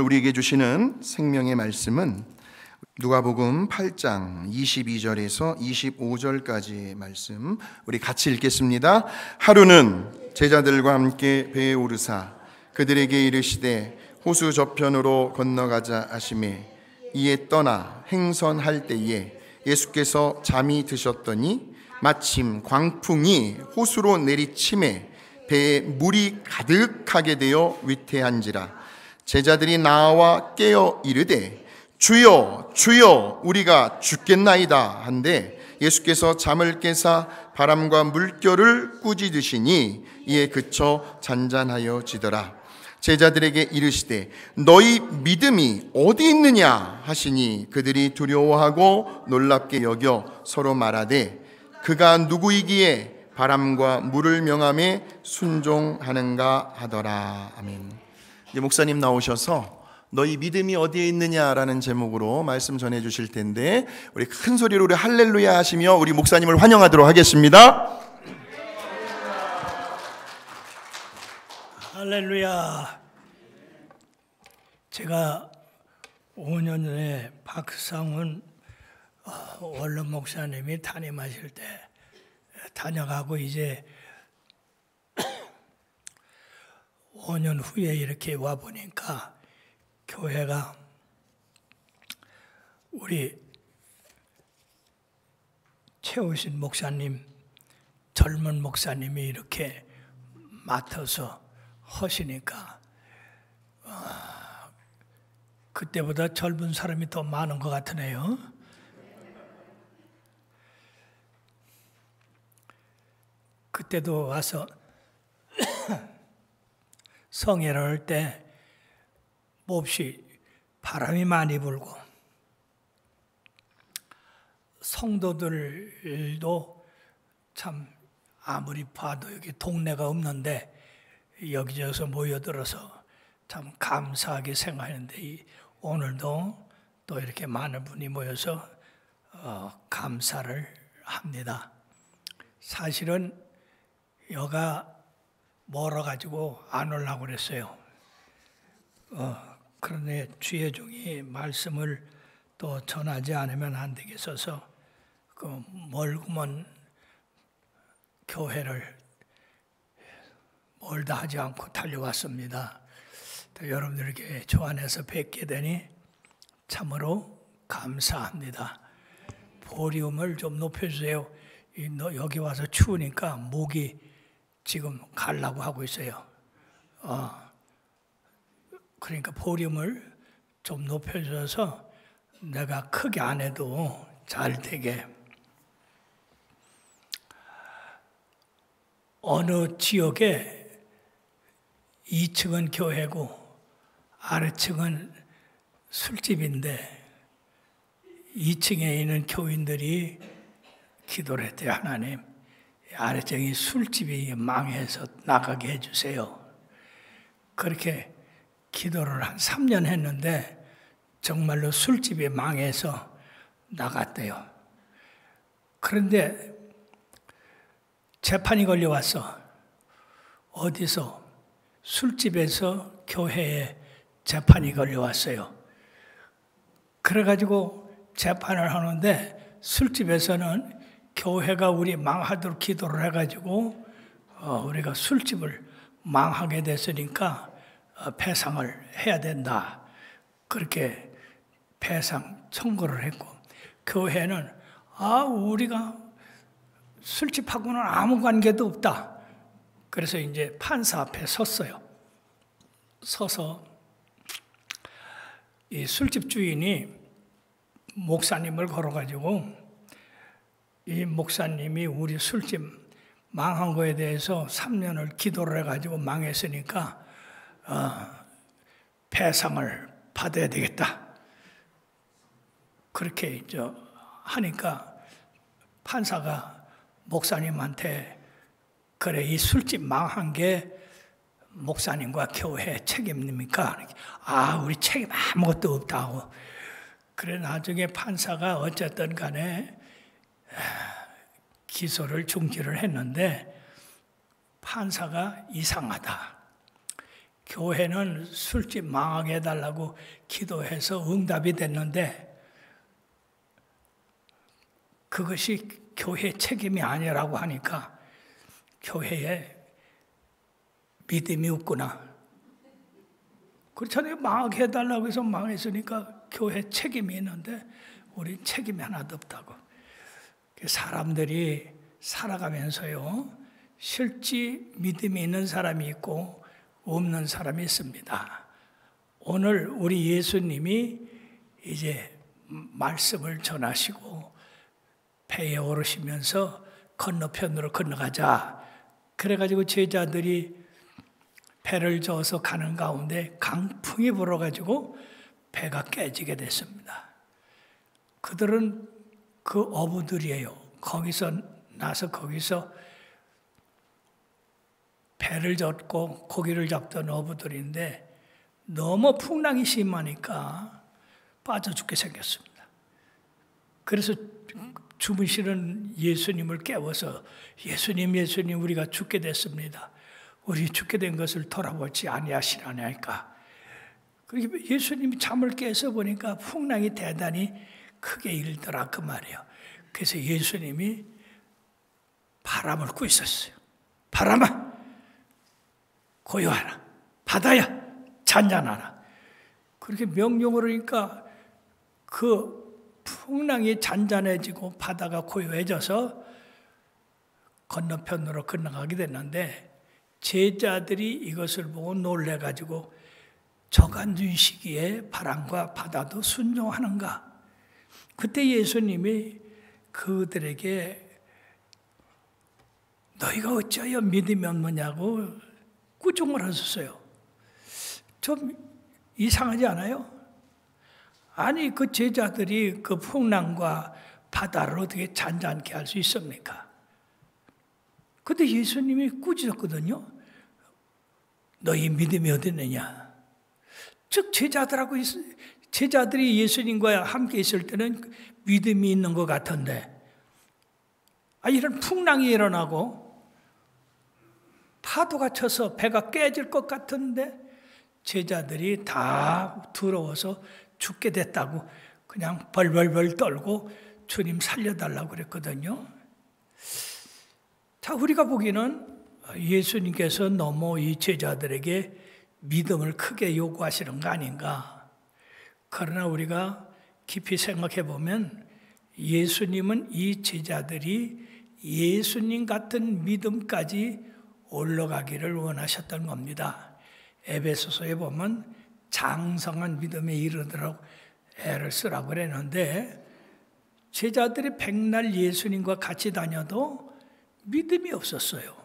우리에게 주시는 생명의 말씀은 누가복음 8장 22절에서 25절까지의 말씀, 우리 같이 읽겠습니다. 하루는 제자들과 함께 배에 오르사 그들에게 이르시되 호수 저편으로 건너가자 하시매, 이에 떠나 행선할 때에 예수께서 잠이 드셨더니 마침 광풍이 호수로 내리치매 배에 물이 가득하게 되어 위태한지라. 제자들이 나와 깨어 이르되 주여 주여 우리가 죽겠나이다 한데, 예수께서 잠을 깨사 바람과 물결을 꾸짖으시니 이에 그쳐 잔잔하여지더라. 제자들에게 이르시되 너희 믿음이 어디 있느냐 하시니, 그들이 두려워하고 놀랍게 여겨 서로 말하되 그가 누구이기에 바람과 물을 명함에 순종하는가 하더라. 아멘. 이제 목사님 나오셔서 너희 믿음이 어디에 있느냐라는 제목으로 말씀 전해 주실 텐데, 우리 큰 소리로 우리 할렐루야 하시며 우리 목사님을 환영하도록 하겠습니다. 할렐루야. 제가 5년 전에 박상훈 원룸 목사님이 담임하실 때 다녀가고 이제 5년 후에 이렇게 와 보니까 교회가 우리 최우신 목사님, 젊은 목사님이 이렇게 맡아서 하시니까 그때보다 젊은 사람이 더 많은 것 같으네요. 그때도 와서 성회를 할 때 몹시 바람이 많이 불고 성도들도 참 아무리 봐도 여기 동네가 없는데 여기저기서 모여들어서 참 감사하게 생각하는데, 오늘도 또 이렇게 많은 분이 모여서 감사를 합니다. 사실은 여가 멀어가지고 안 오려고 그랬어요. 그런데 주의 종이 말씀을 또 전하지 않으면 안 되겠어서 그 멀구먼 교회를 멀다 하지 않고 달려왔습니다. 여러분들에게 저 안에서 뵙게 되니 참으로 감사합니다. 볼륨을 좀 높여주세요. 여기 와서 추우니까 목이 지금 가려고 하고 있어요. 그러니까 볼륨을 좀 높여줘서 내가 크게 안 해도 잘 되게. 어느 지역에 2층은 교회고 아래층은 술집인데 2층에 있는 교인들이 기도를 했대요. 하나님, 아래층이 술집이 망해서 나가게 해주세요. 그렇게 기도를 한 3년 했는데 정말로 술집이 망해서 나갔대요. 그런데 재판이 걸려왔어. 어디서? 술집에서 교회에 재판이 걸려왔어요. 그래가지고 재판을 하는데 술집에서는 교회가 우리 망하도록 기도를 해가지고 우리가 술집을 망하게 됐으니까 배상을 해야 된다. 그렇게 배상 청구를 했고, 교회는 우리가 술집하고는 아무 관계도 없다. 그래서 이제 판사 앞에 섰어요. 서서 이 술집 주인이 목사님을 걸어가지고, 이 목사님이 우리 술집 망한 거에 대해서 3년을 기도를 해가지고 망했으니까 배상을 받아야 되겠다. 그렇게 이제 하니까 판사가 목사님한테 그래, 이 술집 망한 게 목사님과 교회 책임입니까? 우리 책임 아무것도 없다고. 그래, 나중에 판사가 어쨌든 간에 기소를 중지를 했는데 판사가 이상하다. 교회는 술집 망하게 해달라고 기도해서 응답이 됐는데 그것이 교회 책임이 아니라고 하니까 교회에 믿음이 없구나. 그렇잖아요. 망하게 해달라고 해서 망했으니까 교회 책임이 있는데 우리 책임이 하나도 없다고. 사람들이 살아가면서요, 실제 믿음이 있는 사람이 있고 없는 사람이 있습니다. 오늘 우리 예수님이 이제 말씀을 전하시고 배에 오르시면서 건너편으로 건너가자. 그래가지고 제자들이 배를 저어서 가는 가운데 강풍이 불어가지고 배가 깨지게 됐습니다. 그들은 그 어부들이에요. 거기서 나서 거기서 배를 젓고 고기를 잡던 어부들인데 너무 풍랑이 심하니까 빠져 죽게 생겼습니다. 그래서 주무시는 예수님을 깨워서 예수님 우리가 죽게 됐습니다. 우리 죽게 된 것을 돌아보지 아니하시라니까. 예수님이 잠을 깨서 보니까 풍랑이 대단히 크게 일더라 그 말이에요. 그래서 예수님이 바람을 꾸짖었어요. 바람아 고요하라. 바다야 잔잔하라. 그렇게 명령을 하니까 그 풍랑이 잔잔해지고 바다가 고요해져서 건너편으로 건너가게 됐는데 제자들이 이것을 보고 놀래가지고 저간둔 시기에 바람과 바다도 순종하는가? 그때 예수님이 그들에게 너희가 어찌하여 믿음이 없느냐고 꾸중을 하셨어요. 좀 이상하지 않아요? 아니 그 제자들이 그 풍랑과 바다를 어떻게 잔잔케 할 수 있습니까? 그때 예수님이 꾸짖었거든요. 너희 믿음이 어디 있느냐? 즉 제자들이 예수님과 함께 있을 때는 믿음이 있는 것 같은데 이런 풍랑이 일어나고 파도가 쳐서 배가 깨질 것 같은데 제자들이 다 두려워서 죽게 됐다고 그냥 벌벌벌 떨고 주님 살려달라고 그랬거든요. 자, 우리가 보기에는 예수님께서 너무 이 제자들에게 믿음을 크게 요구하시는 거 아닌가. 그러나 우리가 깊이 생각해 보면 예수님은 이 제자들이 예수님 같은 믿음까지 올라가기를 원하셨던 겁니다. 에베소서에 보면 장성한 믿음에 이르도록 애를 쓰라고 그랬는데 제자들이 백날 예수님과 같이 다녀도 믿음이 없었어요.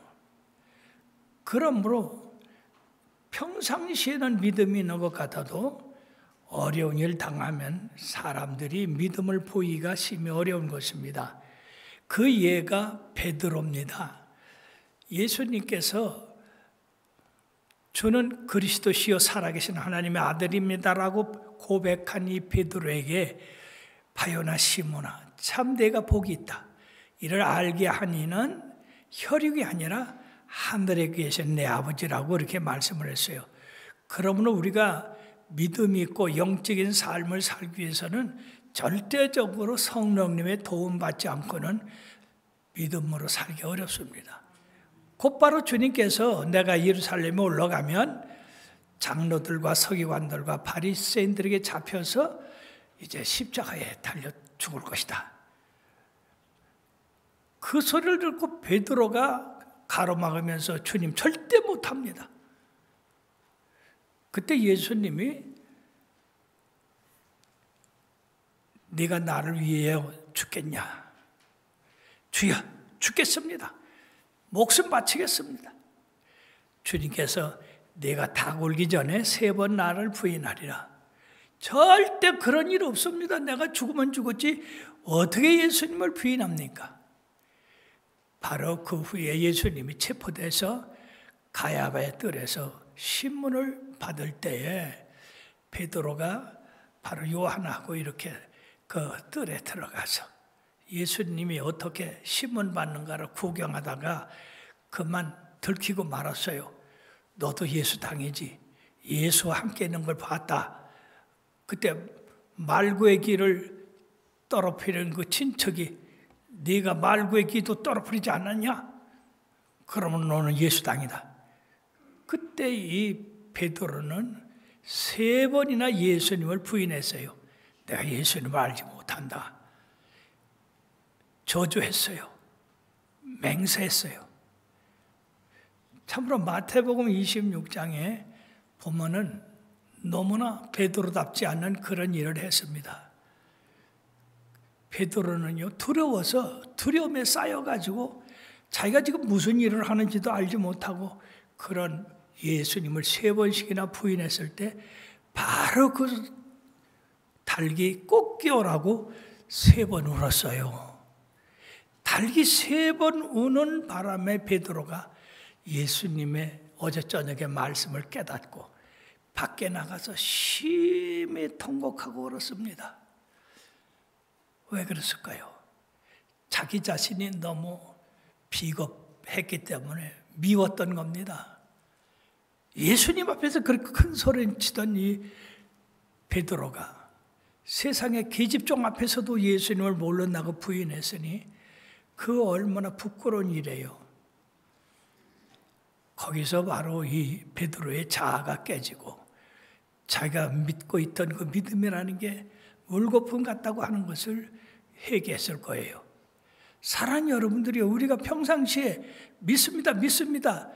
그러므로 평상시에는 믿음이 있는 것 같아도 어려운 일 당하면 사람들이 믿음을 보이기가 심히 어려운 것입니다. 그 예가 베드로입니다. 예수님께서 주는 그리스도시요 살아계신 하나님의 아들입니다라고 고백한 이 베드로에게 바요나 시몬아 참 내가 복이 있다. 이를 알게 한 이는 혈육이 아니라 하늘에 계신 내 아버지라고 이렇게 말씀을 했어요. 그러므로 우리가 믿음이 있고 영적인 삶을 살기 위해서는 절대적으로 성령님의 도움받지 않고는 믿음으로 살기 어렵습니다. 곧바로 주님께서 내가 예루살렘에 올라가면 장로들과 서기관들과 바리새인들에게 잡혀서 이제 십자가에 달려 죽을 것이다. 그 소리를 듣고 베드로가 가로막으면서 주님 절대 못합니다. 그때 예수님이 네가 나를 위해 죽겠냐? 주여 죽겠습니다. 목숨 바치겠습니다. 주님께서 내가 닭 울기 전에 3번 나를 부인하리라. 절대 그런 일 없습니다. 내가 죽으면 죽었지 어떻게 예수님을 부인합니까? 바로 그 후에 예수님이 체포돼서 가야바의 뜰에서 신문을 받을 때에 베드로가 바로 요한하고 이렇게 그 뜰에 들어가서 예수님이 어떻게 신문 받는가를 구경하다가 그만 들키고 말았어요. 너도 예수 당이지. 예수와 함께 있는 걸 봤다. 그때 말구의 길을 떨어뜨리는 그 친척이 네가 말구의 길도 떨어뜨리지 않았냐? 그러면 너는 예수 당이다. 그때 이 베드로는 3번이나 예수님을 부인했어요. 내가 예수님을 알지 못한다. 저주했어요. 맹세했어요. 참으로 마태복음 26장에 보면은 너무나 베드로답지 않은 그런 일을 했습니다. 베드로는요, 두려움에 쌓여가지고 자기가 지금 무슨 일을 하는지도 알지 못하고 그런 예수님을 3번씩이나 부인했을 때 바로 그 달기 꼭 끼워라고 3번 울었어요. 달기 3번 우는 바람에 베드로가 예수님의 어제 저녁에 말씀을 깨닫고 밖에 나가서 심히 통곡하고 울었습니다. 왜 그랬을까요? 자기 자신이 너무 비겁했기 때문에 미웠던 겁니다. 예수님 앞에서 그렇게 큰 소리를 치던 이 베드로가 세상의 계집종 앞에서도 예수님을 모른다고 부인했으니 그 얼마나 부끄러운 일이에요. 거기서 바로 이 베드로의 자아가 깨지고 자기가 믿고 있던 그 믿음이라는 게 물거품 같다고 하는 것을 회개했을 거예요. 사랑하는 여러분들이 우리가 평상시에 믿습니다.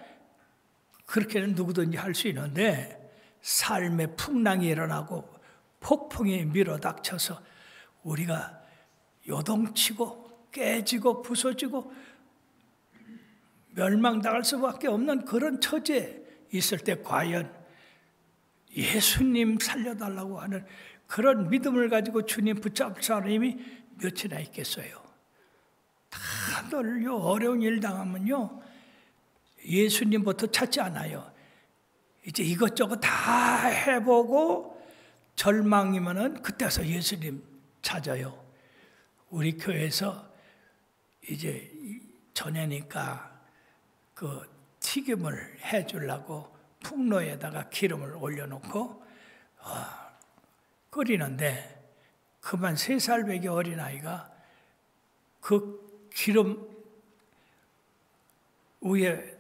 그렇게는 누구든지 할 수 있는데 삶의 풍랑이 일어나고 폭풍이 밀어닥쳐서 우리가 요동치고 깨지고 부서지고 멸망당할 수밖에 없는 그런 처지에 있을 때 과연 예수님 살려달라고 하는 그런 믿음을 가지고 주님 붙잡을 사람이 몇이나 있겠어요. 다들 어려운 일 당하면요 예수님부터 찾지 않아요. 이제 이것저것 다 해보고 절망이면은 그때서 예수님 찾아요. 우리 교회에서 이제 전에니까 그 튀김을 해주려고 풍로에다가 기름을 올려놓고 끓이는데 그만 3살 배기 어린아이가 그 기름 위에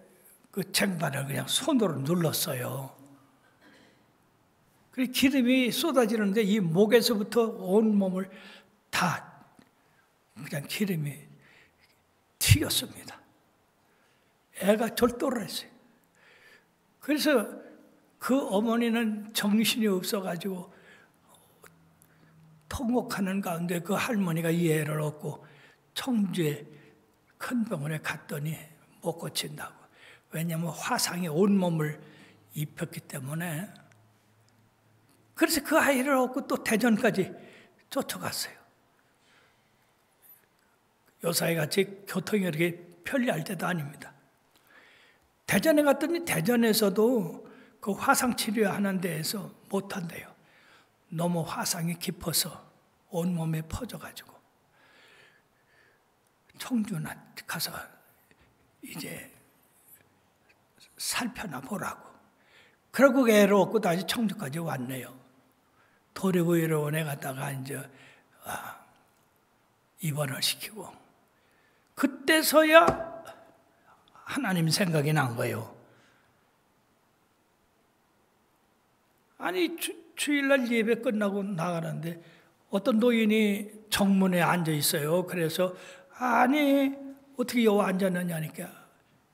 그 쟁반을 그냥 손으로 눌렀어요. 그 기름이 쏟아지는데 이 목에서부터 온 몸을 다 그냥 기름이 튀겼습니다. 애가 절도를 했어요. 그래서 그 어머니는 정신이 없어가지고 통곡하는 가운데 그 할머니가 이해를 얻고 청주에 큰 병원에 갔더니 못 고친다고. 왜냐하면 화상이 온몸을 입혔기 때문에. 그래서 그 아이를 얻고 또 대전까지 쫓아갔어요. 요사이같이 교통이 이렇게 편리할 때도 아닙니다. 대전에 갔더니 대전에서도 그 화상 치료하는 데에서 못한대요. 너무 화상이 깊어서 온몸에 퍼져가지고. 청주나 가서 이제 살펴나 보라고. 그러고 애를 얻고 다시 청주까지 왔네요. 도래구의료원에 갔다가 이제 입원을 시키고. 그때서야 하나님 생각이 난 거예요. 아니 주일날 예배 끝나고 나가는데 어떤 노인이 정문에 앉아 있어요. 그래서 아니 어떻게 여기 앉았느냐니까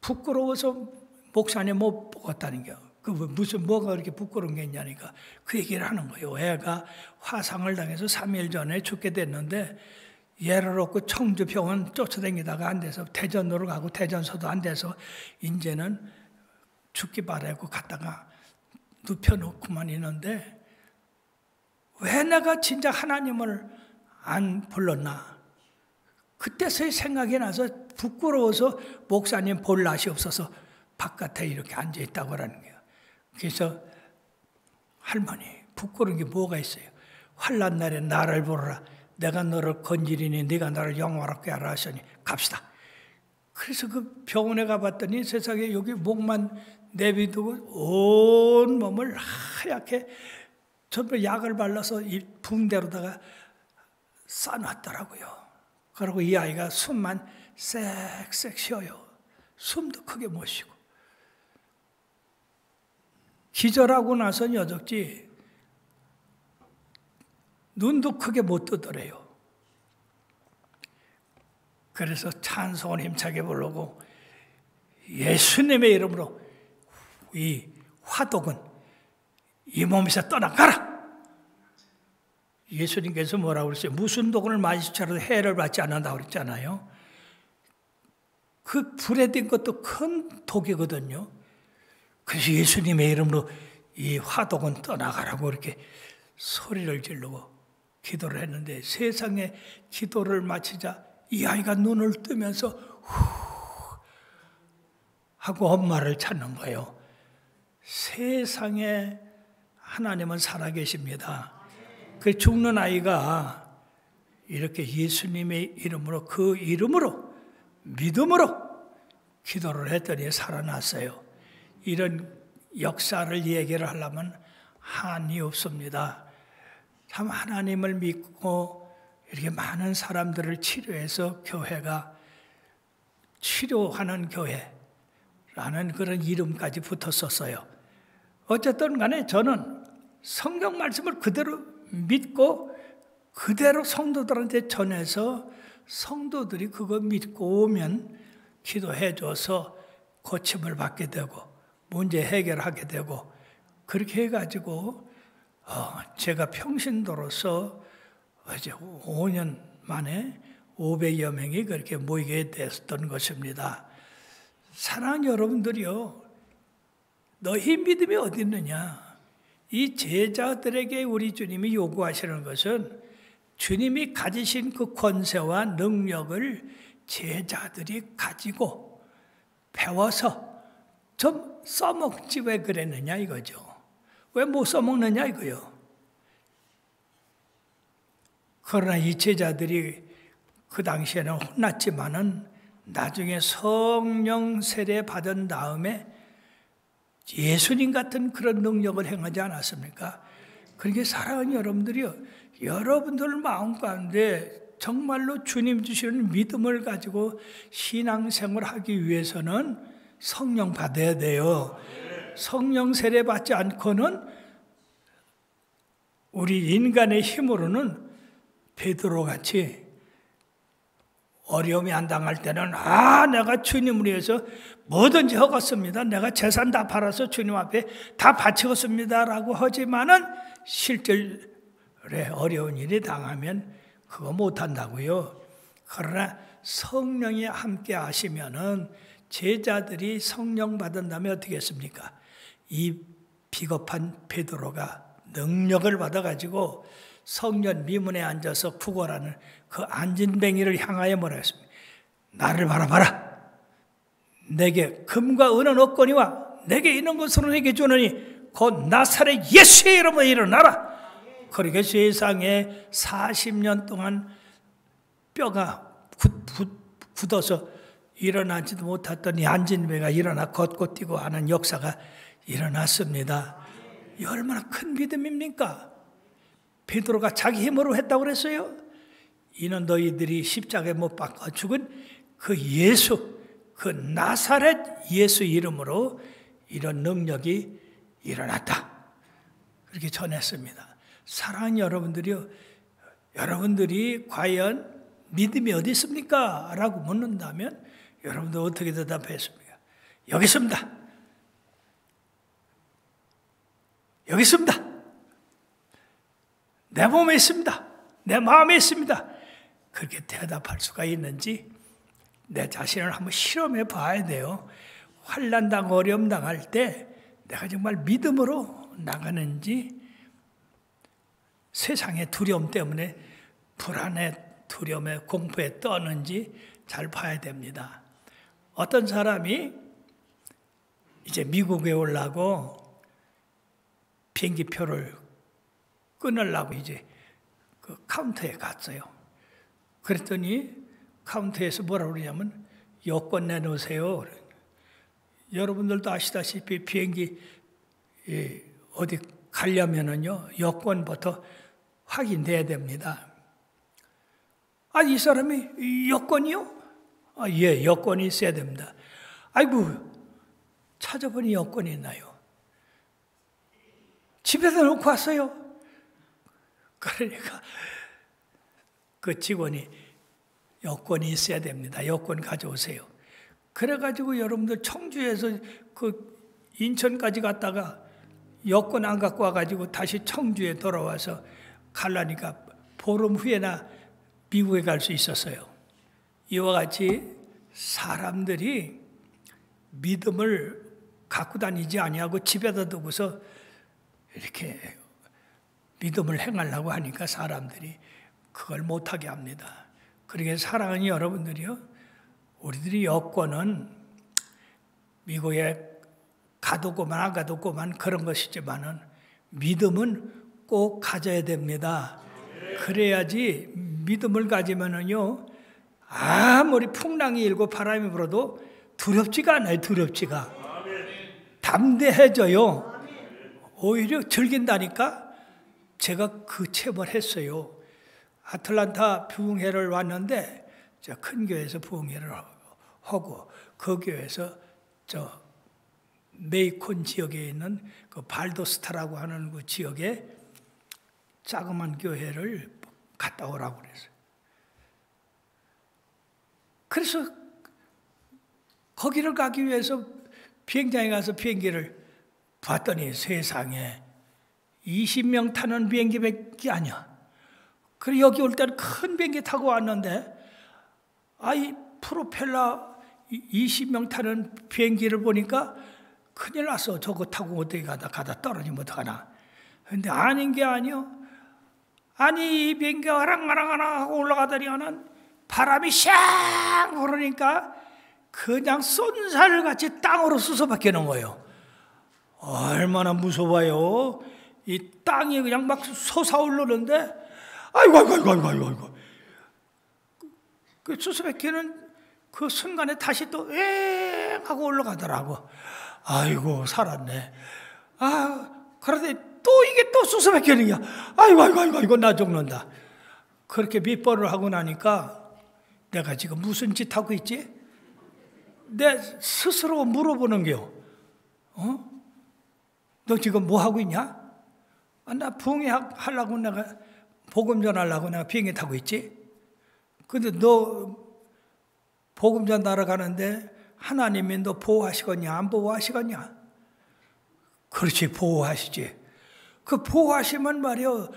부끄러워서 목사님 못 보겠다는 게 그 무슨 뭐가 그렇게 부끄러운 게 있냐니까 그 얘기를 하는 거예요. 애가 화상을 당해서 3일 전에 죽게 됐는데 얘를 얻고 청주병원 쫓아다니다가 안 돼서 대전으로 가고 대전서도 안 돼서 이제는 죽기 바라고 갔다가 눕혀놓고만 있는데 왜 내가 진짜 하나님을 안 불렀나? 그때서야 생각이 나서 부끄러워서 목사님 볼 낯이 없어서 바깥에 이렇게 앉아있다고 하는 거예요. 그래서 할머니 부끄러운 게 뭐가 있어요? 환난 날에 나를 부르라. 내가 너를 건지리니 네가 나를 영화롭게 하라 하시니 갑시다. 그래서 그 병원에 가봤더니 세상에 여기 목만 내비두고 온 몸을 하얗게 전부 약을 발라서 이 붕대로다가 싸놨더라고요. 그리고 이 아이가 숨만 쌕쌕 쉬어요. 숨도 크게 못 쉬고. 기절하고 나서는 여적지 눈도 크게 못 뜨더래요. 그래서 찬송을 힘차게 부르고 예수님의 이름으로 이 화독은 이 몸에서 떠나가라. 예수님께서 뭐라고 그랬어요? 무슨 독을 마시더라도 해를 받지 않는다고 그랬잖아요. 그 불에 든 것도 큰 독이거든요. 그래서 예수님의 이름으로 이 화독은 떠나가라고 이렇게 소리를 지르고 기도를 했는데 세상에 기도를 마치자 이 아이가 눈을 뜨면서 후 하고 엄마를 찾는 거예요. 세상에 하나님은 살아계십니다. 그 죽는 아이가 이렇게 예수님의 이름으로 그 이름으로 믿음으로 기도를 했더니 살아났어요. 이런 역사를 얘기를 하려면 한이 없습니다. 참 하나님을 믿고 이렇게 많은 사람들을 치료해서 교회가 치료하는 교회라는 그런 이름까지 붙었었어요. 어쨌든 간에 저는 성경 말씀을 그대로 믿고 그대로 성도들한테 전해서 성도들이 그거 믿고 오면 기도해 줘서 고침을 받게 되고 문제 해결하게 되고 그렇게 해가지고 제가 평신도로서 이제 5년 만에 500여 명이 그렇게 모이게 됐던 것입니다. 사랑하는 여러분들이요, 너희 믿음이 어디 있느냐? 이 제자들에게 우리 주님이 요구하시는 것은 주님이 가지신 그 권세와 능력을 제자들이 가지고 배워서 좀 써먹지 왜 그랬느냐 이거죠. 왜 못 써먹느냐 이거요. 그러나 이 제자들이 그 당시에는 혼났지만은 나중에 성령 세례 받은 다음에 예수님 같은 그런 능력을 행하지 않았습니까? 그러니까 사랑하는 여러분들이요, 여러분들 마음 가운데 정말로 주님 주시는 믿음을 가지고 신앙생활을 하기 위해서는 성령 받아야 돼요. 성령 세례 받지 않고는 우리 인간의 힘으로는 베드로 같이 어려움이 안 당할 때는 내가 주님을 위해서 뭐든지 하겠습니다. 내가 재산 다 팔아서 주님 앞에 다 바치겠습니다 라고 하지만은 실제 어려운 일이 당하면 그거 못한다고요. 그러나 성령이 함께 하시면은 제자들이 성령 받은 다음에 어떻게 했습니까? 이 비겁한 베드로가 능력을 받아가지고 성전 미문에 앉아서 구걸하는 그 안진뱅이를 향하여 뭐라 했습니까? 나를 바라봐라. 내게 금과 은은 없거니와 내게 있는 것으로 내게 주느니 곧 나사렛 예수의 이름으로 일어나라. 그렇게 세상에 40년 동안 뼈가 굳어서 일어나지도 못했던 이 안진뱅이가 일어나 걷고 뛰고 하는 역사가 일어났습니다. 이 얼마나 큰 믿음입니까? 베드로가 자기 힘으로 했다고 그랬어요. 이는 너희들이 십자가에 못 박아 죽은 그 예수, 그 나사렛 예수 이름으로 이런 능력이 일어났다. 그렇게 전했습니다. 사랑하는 여러분들이요, 여러분들이 과연 믿음이 어디 있습니까? 라고 묻는다면 여러분들 어떻게 대답했습니까? 여기 있습니다. 여기 있습니다. 내 몸에 있습니다. 내 마음에 있습니다. 그렇게 대답할 수가 있는지 내 자신을 한번 실험해 봐야 돼요. 환난 당하고 어려움 당할 때 내가 정말 믿음으로 나가는지 세상의 두려움 때문에 불안에 두려움에 공포에 떠는지 잘 봐야 됩니다. 어떤 사람이 이제 미국에 오려고 비행기표를 끊으려고 이제 그 카운터에 갔어요. 그랬더니 카운터에서 뭐라고 그러냐면 여권 내놓으세요. 여러분들도 아시다시피 비행기 어디 가려면은요, 여권부터 확인돼야 됩니다. 아, 이 사람이 여권이요? 아, 예, 여권이 있어야 됩니다. 아이고, 찾아보니 여권이 있나요? 집에다 놓고 왔어요. 그러니까 그 직원이 여권이 있어야 됩니다. 여권 가져오세요. 그래가지고 여러분들 청주에서 그 인천까지 갔다가 여권 안 갖고 와가지고 다시 청주에 돌아와서 가려니까 보름 후에나 미국에 갈 수 있었어요. 이와 같이 사람들이 믿음을 갖고 다니지 아니하고 집에다 두고서 이렇게 믿음을 행하려고 하니까 사람들이 그걸 못하게 합니다. 그러게 사랑하는 여러분들이요, 우리들이 여권은 미국에 가뒀고만 안 가뒀고만 그런 것이지만은 믿음은 꼭 가져야 됩니다. 그래야지 믿음을 가지면은요, 아무리 풍랑이 일고 바람이 불어도 두렵지가 않아요. 두렵지가. 담대해져요. 오히려 즐긴다니까. 제가 그 체험을 했어요. 아틀란타 부흥회를 왔는데 저 큰 교회에서 부흥회를 하고 그 교회에서 저 메이콘 지역에 있는 그 발도스타라고 하는 그 지역에 자그마한 교회를 갔다 오라고 그랬어요. 그래서 거기를 가기 위해서 비행장에 가서 비행기를 봤더니 세상에 20명 타는 비행기밖에 아니야. 그리고 여기 올 때는 큰 비행기 타고 왔는데 이 프로펠러 20명 타는 비행기를 보니까 큰일 났어. 저거 타고 어떻게 가다 떨어지면 어떡하나. 근데 아닌 게 아니요. 아니 이 비행기가 아랑아랑 하고 올라가더니는 바람이 샹 그러니까 그냥 쏜살같이 땅으로 쑤서박히는 거예요. 얼마나 무서워요. 이 땅이 그냥 막 솟아오르는데 아이고. 그 쑤서박히는 그 순간에 다시 또 엥 하고 올라가더라고. 아이고 살았네. 그런데 또 이게 또 쑤서박히는 거야. 아이고 나 죽는다. 그렇게 몇 번을 하고 나니까 내가 지금 무슨 짓 하고 있지? 내 스스로 물어보는 게요. 너 지금 뭐 하고 있냐? 나 부흥회 하려고 내가 복음 전하려고 내가 비행기 타고 있지. 근데 너 복음 전하러 가는데 하나님이 너 보호하시겠냐? 안 보호하시겠냐? 그렇지, 보호하시지. 그 보호하시면 말이요,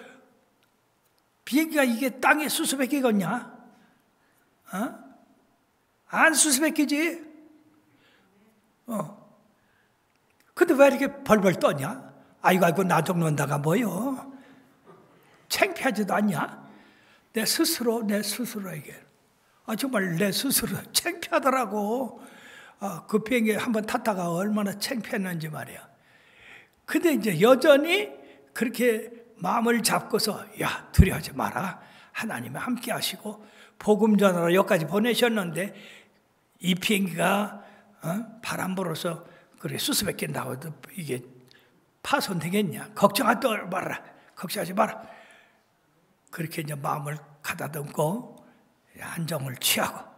비행기가 이게 땅에 수수께끼겠냐? 안 수수께끼지? 근데 왜 이렇게 벌벌 떠냐? 아이고 나 죽는다가 뭐요? 창피하지도 않냐? 내 스스로에게. 정말 내 스스로 창피하더라고. 그 비행기 한번 탔다가 얼마나 창피했는지 말이야. 근데 이제 여전히 그렇게 마음을 잡고서 야 두려워하지 마라. 하나님이 함께 하시고 복음 전하러 여기까지 보내셨는데 이 비행기가 바람 불어서 그래 수습했겠다고 이게 파손되겠냐? 걱정하지 마라. 그렇게 이제 마음을 가다듬고 안정을 취하고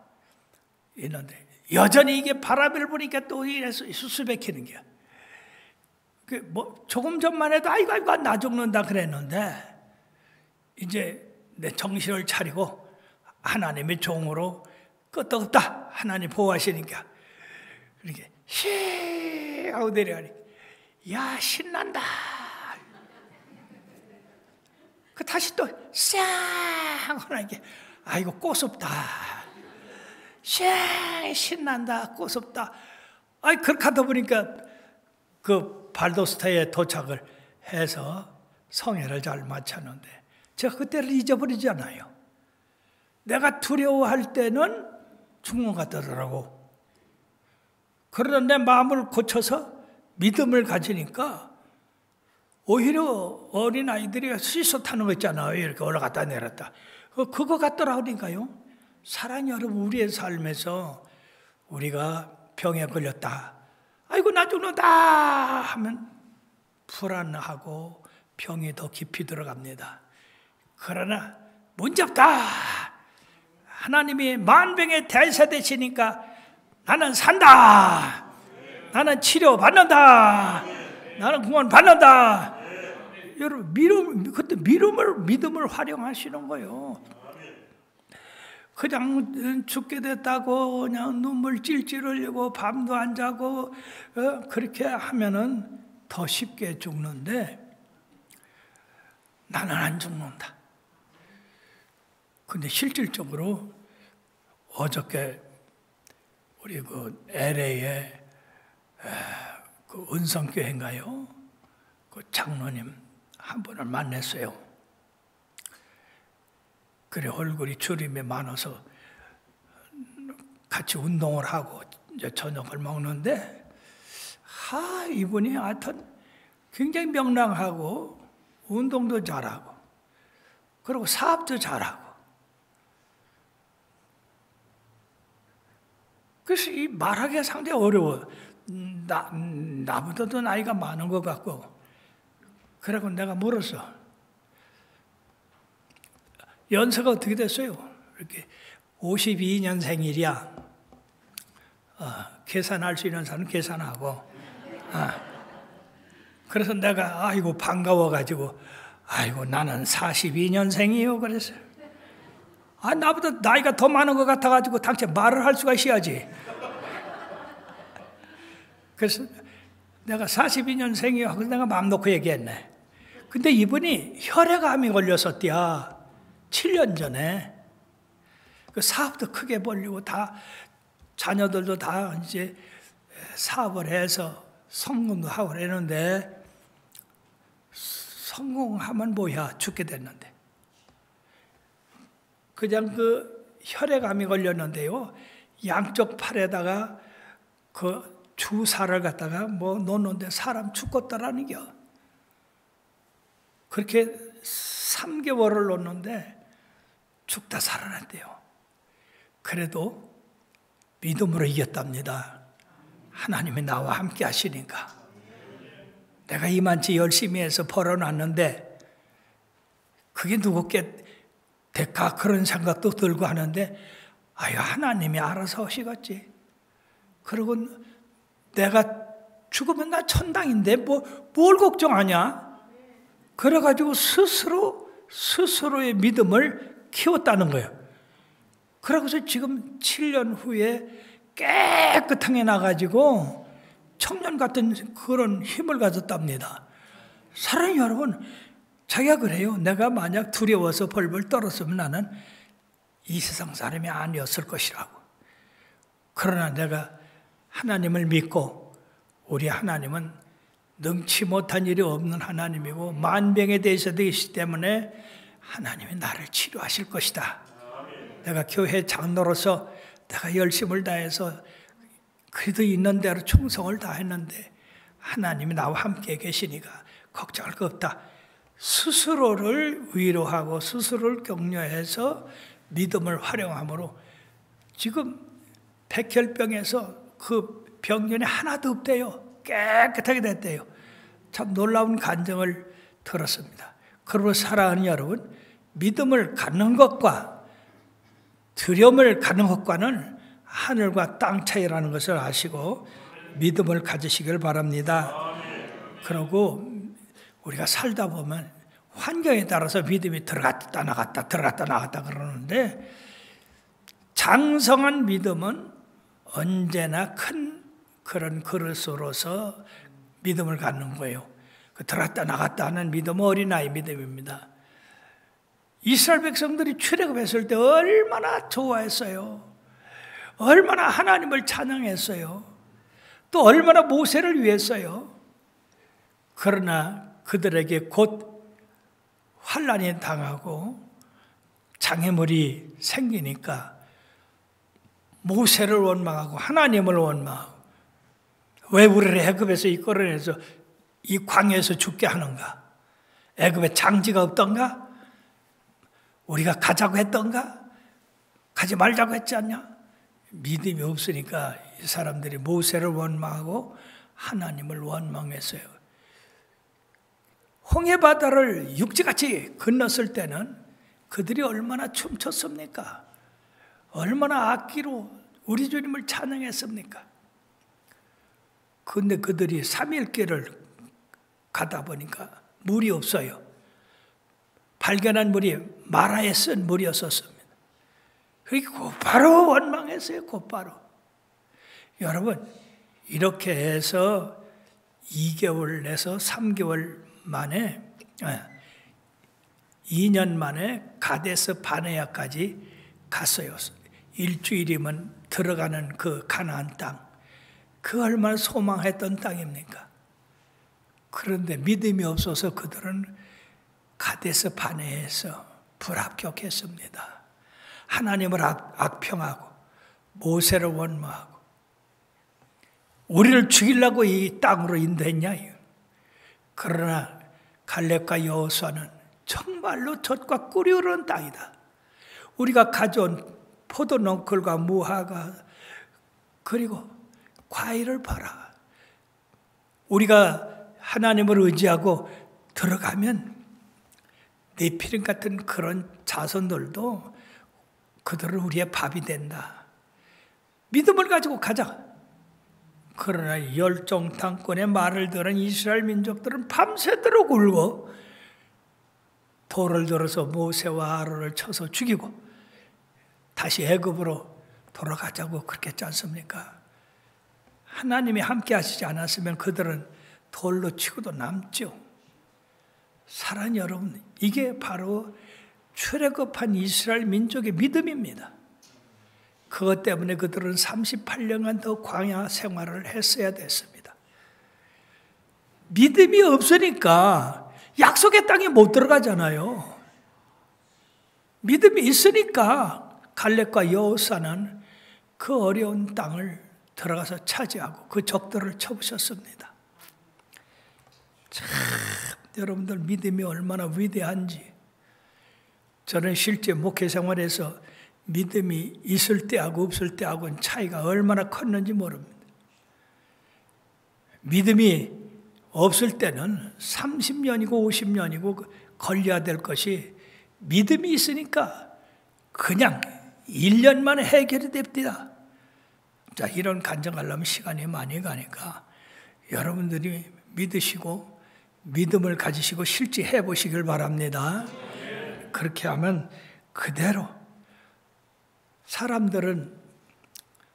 있는데 여전히 이게 바람을 부니까 또 이래서 수습했기는 거야. 조금 전만 해도 아이고 나 죽는다 그랬는데 이제 내 정신을 차리고 하나님의 종으로 끄떡없다. 하나님 보호하시니까 이렇게 히 하고 내려가니 야 신난다. 다시 또 쌍 하고 나니까 아이고 꼬숩다. 쌍 신난다. 꼬숩다. 그렇게 하다 보니까 그 발도스타에 도착을 해서 성회를 잘 마쳤는데 제가 그때를 잊어버리잖아요. 내가 두려워할 때는 죽는 것 같더라고. 그러나 내 마음을 고쳐서 믿음을 가지니까 오히려 어린아이들이 시소 타는 거 있잖아요. 이렇게 올라갔다 내렸다. 그거 같더라고니까요. 사랑하는 여러분, 우리의 삶에서 우리가 병에 걸렸다 아이고 나 죽는다 하면 불안하고 병이 더 깊이 들어갑니다. 그러나 문제없다. 하나님이 만병의 대사 되시니까 나는 산다. 나는 치료 받는다. 나는 구원 받는다. 여러분 그때 믿음을 활용하시는 거예요. 그냥 죽게 됐다고 그냥 눈물 찔찔 흘리고 밤도 안 자고 그렇게 하면은 더 쉽게 죽는데 나는 안 죽는다. 근데 실질적으로 어저께 우리 그 LA에 그 은성교회인가요? 그 장로님 한 분을 만났어요. 그래 얼굴이 주림이 많아서 같이 운동을 하고 이제 저녁을 먹는데 이분이 하여튼 굉장히 명랑하고 운동도 잘하고 그리고 사업도 잘하고 그래서 이 말하기가 상당히 어려워. 나보다도 나이가 많은 것 같고 그래서 내가 물었어. 연세가 어떻게 됐어요? 이렇게 52년생이랴. 계산할 수 있는 사람은 계산하고. 그래서 내가 아이고 반가워가지고 아이고 나는 42년생이요 그랬어요. 나보다 나이가 더 많은 것 같아가지고 당최 말을 할 수가 있어야지. 그래서 내가 42년생이요 하고 내가 마음 놓고 얘기했네. 근데 이분이 혈액암이 걸렸었대야. 7년 전에. 그 사업도 크게 벌리고 다 자녀들도 다 이제 사업을 해서 성공도 하고 그랬는데 성공하면 뭐야 죽게 됐는데 그냥 그 혈액암이 걸렸는데요 양쪽 팔에다가 그 주사를 갖다가 뭐 놓는데 사람 죽겠다라는 겨 그렇게 3개월을 놓는데 죽다 살아났대요. 그래도 믿음으로 이겼답니다. 하나님이 나와 함께 하시니까. 내가 이만치 열심히 해서 벌어놨는데 그게 누구께 될까 그런 생각도 들고 하는데 아유 하나님이 알아서 하시겠지. 그리고 내가 죽으면 나 천당인데 뭘 걱정하냐. 그래가지고 스스로의 믿음을 키웠다는 거예요. 그러고서 지금 7년 후에 깨끗하게 나가지고 청년 같은 그런 힘을 가졌답니다. 사랑하는 여러분, 자기가 그래요. 내가 만약 두려워서 벌벌 떨었으면 나는 이 세상 사람이 아니었을 것이라고. 그러나 내가 하나님을 믿고 우리 하나님은 능치 못한 일이 없는 하나님이고 만병에 대해서 되시기 때문에 하나님이 나를 치료하실 것이다. 내가 교회 장로로서 내가 열심을 다해서 그래도 있는 대로 충성을 다했는데 하나님이 나와 함께 계시니까 걱정할 거 없다. 스스로를 위로하고 스스로를 격려해서 믿음을 활용함으로 지금 백혈병에서 그 병균이 하나도 없대요. 깨끗하게 됐대요. 참 놀라운 간증을 들었습니다. 그리고 사랑하는 여러분, 믿음을 갖는 것과 두려움을 갖는 것과는 하늘과 땅 차이라는 것을 아시고 믿음을 가지시길 바랍니다. 그리고 우리가 살다 보면 환경에 따라서 믿음이 들어갔다 나갔다 들어갔다 나갔다 그러는데 장성한 믿음은 언제나 큰 그런 그릇으로서 믿음을 갖는 거예요. 들어갔다 나갔다 하는 믿음은 어린아이 믿음입니다. 이스라엘 백성들이 출애굽했을 때 얼마나 좋아했어요. 얼마나 하나님을 찬양했어요. 또 얼마나 모세를 위했어요. 그러나 그들에게 곧 환난이 당하고 장애물이 생기니까 모세를 원망하고 하나님을 원망하고 왜 우리를 애굽에서 이끌어내서 이 광야에서 죽게 하는가? 애굽에 장지가 없던가? 우리가 가자고 했던가? 가지 말자고 했지 않냐? 믿음이 없으니까 이 사람들이 모세를 원망하고 하나님을 원망했어요. 홍해바다를 육지같이 건넜을 때는 그들이 얼마나 춤췄습니까? 얼마나 악기로 우리 주님을 찬양했습니까? 그런데 그들이 3일길을 가다 보니까 물이 없어요. 발견한 물이 마라에 쓴 물이었었습니다. 그리고 곧바로 원망했어요. 곧바로. 여러분, 이렇게 해서 2개월에서 3개월 만에 2년 만에 가데스 바네아까지 갔어요. 일주일이면 들어가는 그 가나안 땅. 그 얼마나 소망했던 땅입니까? 그런데 믿음이 없어서 그들은 가데스 바네아에서 불합격했습니다. 하나님을 악평하고 모세를 원망하고 우리를 죽이려고 이 땅으로 인도했냐. 그러나 갈렙과 여호수아는 정말로 젖과 꿀이 흐르는 땅이다. 우리가 가져온 포도 넝쿨과 무화과 그리고 과일을 봐라. 우리가 하나님을 의지하고 들어가면 네피림 같은 그런 자손들도 그들은 우리의 밥이 된다. 믿음을 가지고 가자. 그러나 열정탐꾼의 말을 들은 이스라엘 민족들은 밤새도록 울고 돌을 들어서 모세와 아론을 쳐서 죽이고 다시 애굽으로 돌아가자고 그렇게 했지 않습니까? 하나님이 함께 하시지 않았으면 그들은 돌로 치고도 남죠. 사랑하는 여러분, 이게 바로 출애굽한 이스라엘 민족의 믿음입니다. 그것 때문에 그들은 38년간 더 광야 생활을 했어야 됐습니다. 믿음이 없으니까 약속의 땅에 못 들어가잖아요. 믿음이 있으니까 갈렙과 여호수아는 그 어려운 땅을 들어가서 차지하고 그 적들을 쳐부셨습니다. 참 여러분들 믿음이 얼마나 위대한지 저는 실제 목회 생활에서 믿음이 있을 때하고 없을 때하고는 차이가 얼마나 컸는지 모릅니다. 믿음이 없을 때는 30년이고 50년이고 걸려야 될 것이 믿음이 있으니까 그냥 1년 만에 해결이 됩니다. 자, 이런 간증하려면 시간이 많이 가니까 여러분들이 믿으시고 믿음을 가지시고 실제 해보시길 바랍니다. 그렇게 하면 그대로 사람들은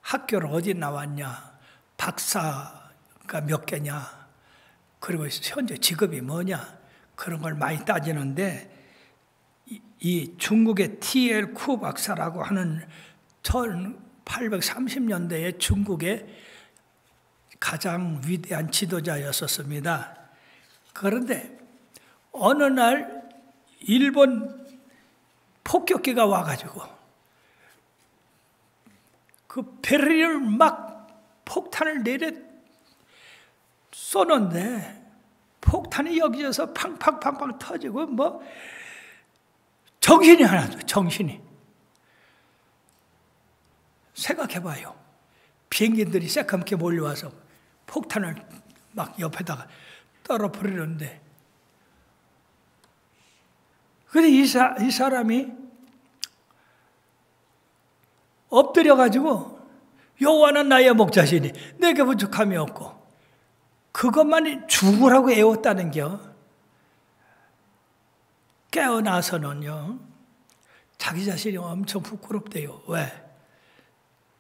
학교를 어디 나왔냐, 박사가 몇 개냐, 그리고 현재 직업이 뭐냐 그런 걸 많이 따지는데 이 중국의 T.L. 쿠 박사라고 하는 1830년대에 중국의 가장 위대한 지도자였었습니다. 그런데 어느 날 일본 폭격기가 와가지고 그 베를린을 막 폭탄을 내려 쏘는데 폭탄이 여기저기서 팡팡팡팡 터지고 뭐 정신이 하나도 정신이. 생각해봐요. 비행기들이 새까맣게 몰려와서 폭탄을 막 옆에다가 떨어버리는데 근데 이 사람이 엎드려가지고 여호와는 나의 목자시니 내게 부족함이 없고 그것만이 죽으라고 애웠다는겨. 깨어나서는요 자기 자신이 엄청 부끄럽대요. 왜?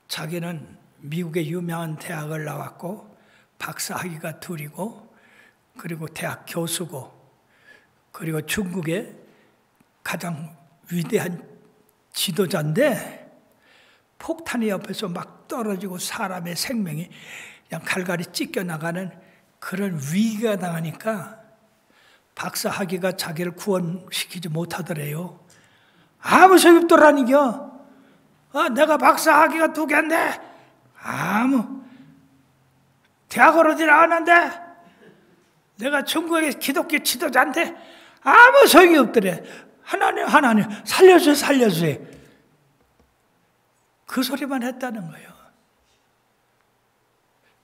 자기는 미국의 유명한 대학을 나왔고 박사학위가 둘이고 그리고 대학 교수고 그리고 중국의 가장 위대한 지도자인데 폭탄이 옆에서 막 떨어지고 사람의 생명이 그냥 갈갈이 찢겨나가는 그런 위기가 당하니까 박사학위가 자기를 구원시키지 못하더래요. 아무 소용없더라니겨. 내가 박사학위가 2개인데 아무 대학을 어디 나왔는데 내가 중국의 기독교 지도자인데 아무 소용이 없더래. 하나님 살려주세요. 그 소리만 했다는 거예요.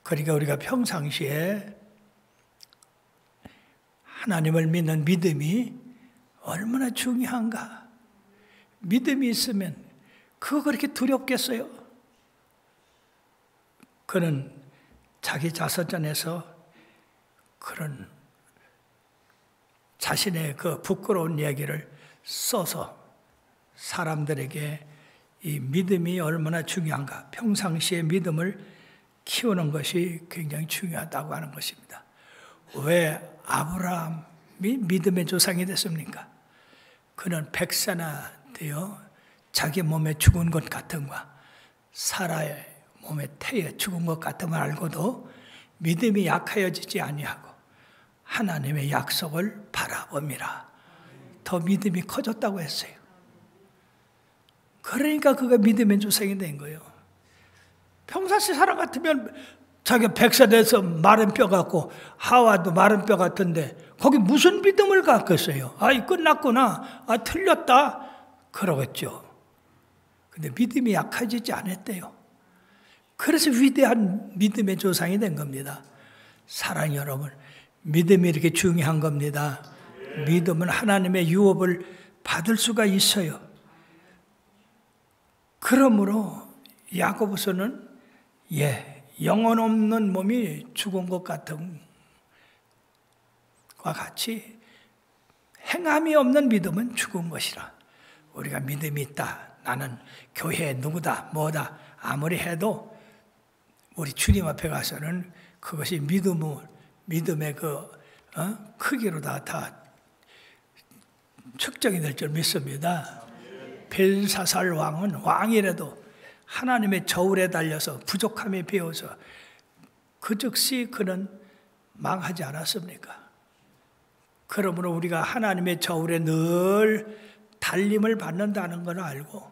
그러니까 우리가 평상시에 하나님을 믿는 믿음이 얼마나 중요한가. 믿음이 있으면 그거 그렇게 두렵겠어요? 그는 자기 자서전에서 그런 자신의 그 부끄러운 얘기를 써서 사람들에게 이 믿음이 얼마나 중요한가, 평상시에 믿음을 키우는 것이 굉장히 중요하다고 하는 것입니다. 왜 아브라함이 믿음의 조상이 됐습니까? 그는 100세나 되어 자기 몸에 죽은 것 같은가, 사라의 몸에 태에 죽은 것 같음을 알고도 믿음이 약하여지지 아니하고 하나님의 약속을 바라봅니다. 더 믿음이 커졌다고 했어요. 그러니까 그가 믿음의 조상이 된 거예요. 평상시 사람 같으면 자기가 100세 돼서 마른 뼈 같고 하와도 마른 뼈 같은데 거기 무슨 믿음을 갖겠어요? 끝났구나. 틀렸다. 그러겠죠. 근데 믿음이 약해지지 않았대요. 그래서 위대한 믿음의 조상이 된 겁니다. 사랑 여러분, 믿음이 이렇게 중요한 겁니다. 믿음은 하나님의 유업을 받을 수가 있어요. 그러므로 야고보서는 영혼 없는 몸이 죽은 것 같은 것과 같이 행함이 없는 믿음은 죽은 것이라. 우리가 믿음이 있다. 나는 교회에 누구다, 뭐다 아무리 해도 우리 주님 앞에 가서는 그것이 믿음의 크기로 다 측정이 될 줄 믿습니다. 벨사살 왕은 왕이라도 하나님의 저울에 달려서 부족함에 배워서 그 즉시 그는 망하지 않았습니까? 그러므로 우리가 하나님의 저울에 늘 달림을 받는다는 걸 알고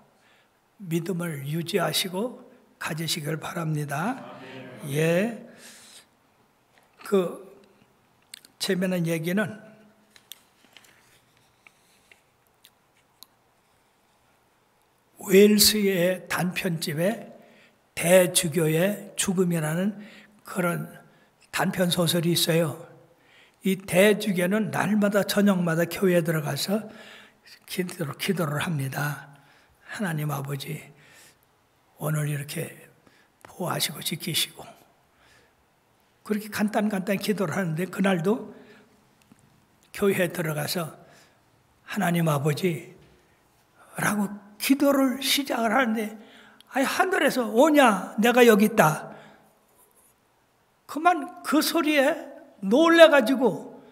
믿음을 유지하시고 가지시길 바랍니다. 재미난 얘기는 웨일스의 단편집에 대주교의 죽음이라는 그런 단편 소설이 있어요. 이 대주교는 날마다 저녁마다 교회에 들어가서 기도를 합니다. 하나님 아버지, 오늘 이렇게 보호하시고 지키시고, 그렇게 간단히 기도를 하는데 그날도 교회에 들어가서 하나님 아버지 라고 기도를 시작을 하는데 하늘에서 오냐, 내가 여기 있다. 그만 그 소리에 놀래가지고,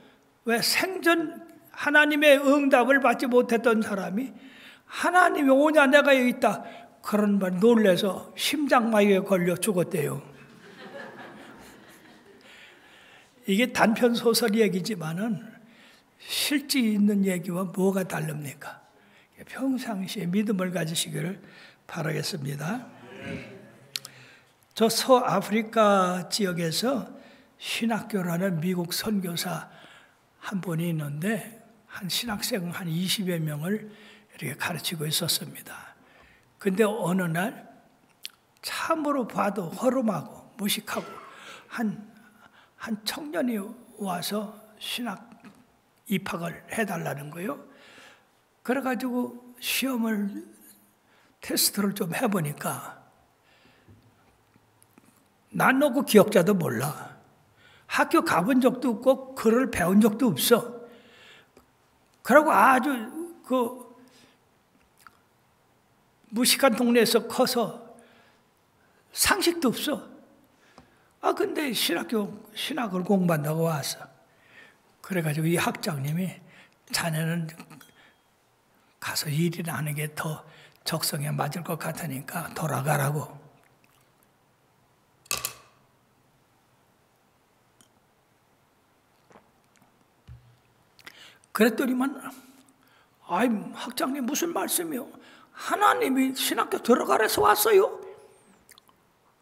왜 생전 하나님의 응답을 받지 못했던 사람이 하나님이 오냐, 내가 여기 있다. 그런 말 놀래서 심장마비에 걸려 죽었대요. 이게 단편 소설 얘기지만은 실제 있는 얘기와 뭐가 다릅니까? 평상시에 믿음을 가지시기를 바라겠습니다. 저 서아프리카 지역에서 신학교라는 미국 선교사 한 분이 있는데 한 신학생 한 20여 명을 이렇게 가르치고 있었습니다. 근데 어느 날 참으로 봐도 허름하고 무식하고 한 청년이 와서 신학 입학을 해달라는 거예요. 그래가지고 테스트를 좀 해보니까 난 놓고 기억자도 몰라. 학교 가본 적도 없고 글을 배운 적도 없어. 그리고 아주 무식한 동네에서 커서 상식도 없어. 근데 신학을 공부한다고 왔어. 그래가지고 이 학장님이 자네는 가서 일이나 하는 게 더 적성에 맞을 것 같으니까 돌아가라고. 그랬더니만, 학장님 무슨 말씀이요? 하나님이 신학교 들어가래서 왔어요.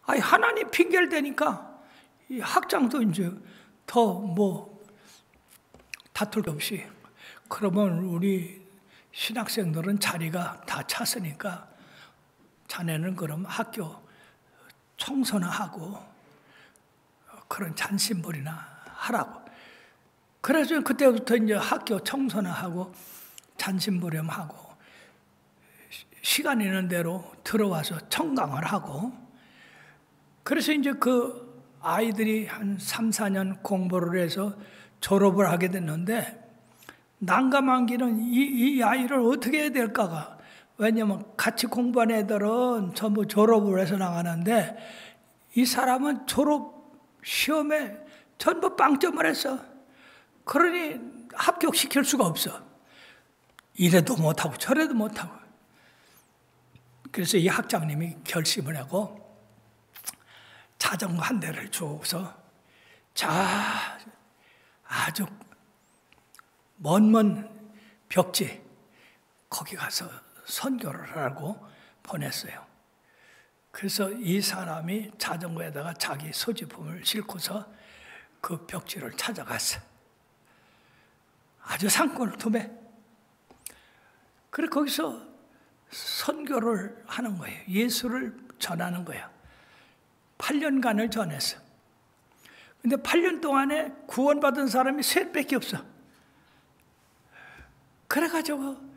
하나님 핑계를 대니까 이 학장도 이제 더 다툴 게 없이, 그러면 우리 신학생들은 자리가 다 찼으니까 자네는 그럼 학교 청소나 하고 그런 잔심벌이나 하라고. 그래서 그때부터 이제 학교 청소나 하고 잔심부름 하고 시간 있는 대로 들어와서 청강을 하고. 그래서 이제 그 아이들이 한 3, 4년 공부를 해서 졸업을 하게 됐는데, 난감한 길은 이 아이를 어떻게 해야 될까가. 왜냐면 같이 공부한 애들은 전부 졸업을 해서 나가는데 이 사람은 졸업 시험에 전부 빵점을 했어. 그러니 합격시킬 수가 없어. 이래도 못하고 저래도 못하고. 그래서 이 학장님이 결심을 하고 자전거 한 대를 주어서 아주 먼 벽지 거기 가서 선교를 하라고 보냈어요. 그래서 이 사람이 자전거에다가 자기 소지품을 싣고서 그 벽지를 찾아갔어. 아주 산골 도매. 그래 거기서 선교를 하는 거예요. 예수를 전하는 거야. 8년간을 전했어. 근데 8년 동안에 구원받은 사람이 셋밖에 없어. 그래가지고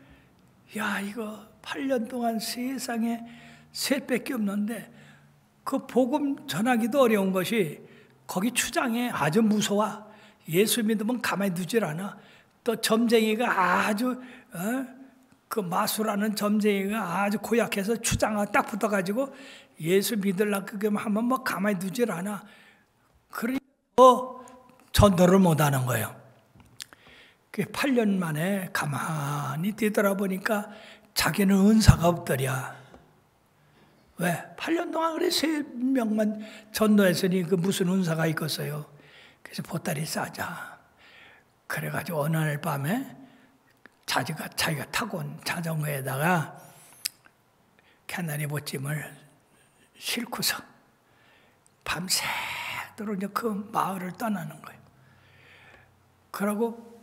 야, 이거 8년 동안 세상에 셋밖에 없는데 그 복음 전하기도 어려운 것이 거기 추장에 아주 무서워. 예수 믿으면 가만히 두질 않아. 또 점쟁이가 아주 그 마수라는 점쟁이가 아주 고약해서 추장과 딱 붙어가지고 예수 믿으려고 하면 뭐 가만히 두질 않아. 그러니 전도를 못하는 거예요. 8년 만에 가만히 뒤돌아보니까 자기는 은사가 없더랴. 왜? 8년 동안 그래 3명만 전도했으니 그 무슨 은사가 있겠어요. 그래서 보따리 싸자. 그래가지고 어느 날 밤에 자기가 타고 온 자전거에다가 캐나리 보찜을 싣고서 밤새도록 이제 그 마을을 떠나는 거예요. 그러고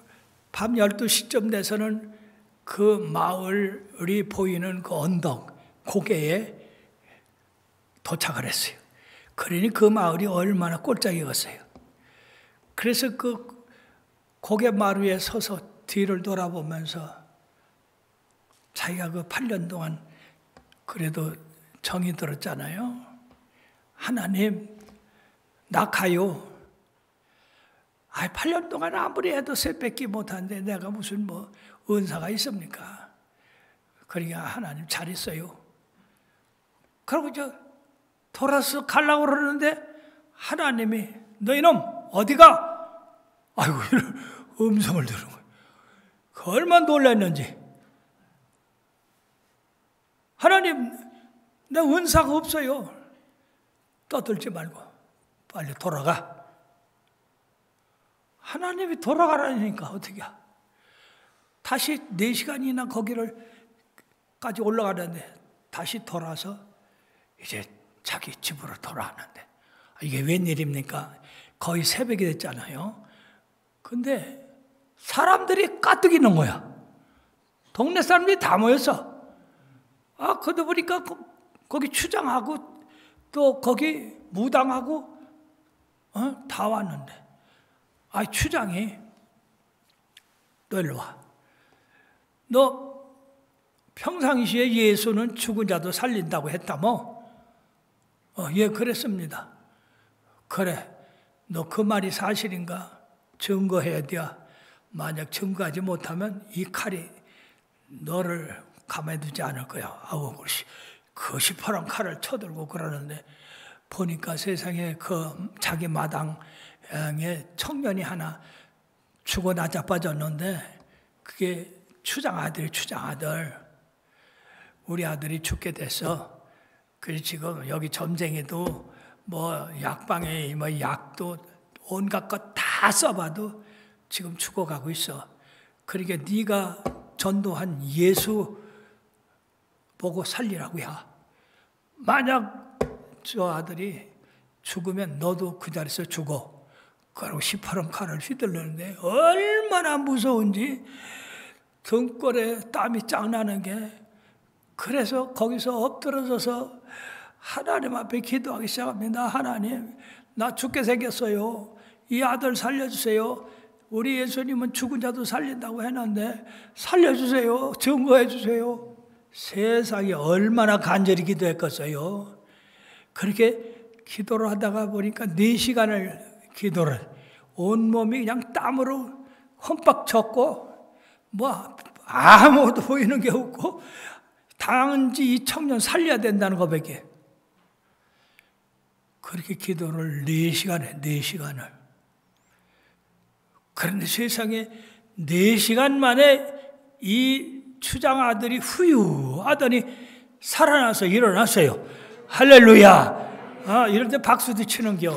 밤 12시쯤 돼서는 그 마을이 보이는 그 언덕 고개에 도착을 했어요. 그러니 그 마을이 얼마나 꼴짝이었어요. 그래서 그 고개 마루에 서서 뒤를 돌아보면서 자기가 그 8년 동안 그래도 정이 들었잖아요. 하나님, 나 가요. 8년 동안 아무리 해도 셋 뺏기 못하는데 내가 무슨 뭐 은사가 있습니까? 그러니까 하나님 잘 있어요. 그러고 돌아서 가려고 그러는데 하나님이 너희놈 어디가? 아이고 이런 음성을 들은 거예요. 얼마나 놀랐는지. 하나님 내 은사가 없어요. 떠들지 말고 빨리 돌아가. 하나님이 돌아가라니까 어떻게? 다시 4시간이나 거기를까지 올라가는데 다시 돌아서 이제 자기 집으로 돌아왔는데 이게 웬일입니까? 거의 새벽이 됐잖아요. 근데 사람들이 가득 있는 거야. 동네 사람들이 다 모였어. 그러다 보니까 거기 추장하고 또 거기 무당하고 다 왔는데 추장이 너 일로 와. 너 평상시에 예수는 죽은 자도 살린다고 했다며? 예, 그랬습니다. 그래, 너 그 말이 사실인가? 증거해야 돼. 만약 증거하지 못하면 이 칼이 너를 가만히 두지 않을 거야. 그 시퍼런 칼을 쳐들고 그러는데 보니까 세상에 그 자기 마당에 청년이 하나 죽어 나자빠졌는데 그게 추장 아들. 우리 아들이 죽게 됐어. 그래서 지금 여기 점쟁이도 뭐 약방에 뭐 약도 온갖 것 다 써봐도 지금 죽어가고 있어. 그러니까 네가 전도한 예수 보고 살리라고 야. 만약 저 아들이 죽으면 너도 그 자리에서 죽어. 그러고 시퍼런 칼을 휘둘르는데 얼마나 무서운지 등골에 땀이 쫙 나는 게. 그래서 거기서 엎드러져서 하나님 앞에 기도하기 시작합니다. 하나님, 나 죽게 생겼어요. 이 아들 살려주세요. 우리 예수님은 죽은 자도 살린다고 했는데 살려주세요. 증거해 주세요. 세상에 얼마나 간절히 기도했겠어요. 그렇게 기도를 하다가 보니까 4시간을 기도를, 온몸이 그냥 땀으로 흠뻑 젖고 뭐 아무것도 보이는 게 없고 단지 이 청년 살려야 된다는 것밖에. 그렇게 기도를 4시간에 4시간을. 그런데 세상에 4시간 만에 이 추장 아들이 후유하더니 살아나서 일어났어요. 할렐루야. 이럴 때 박수도 치는겨.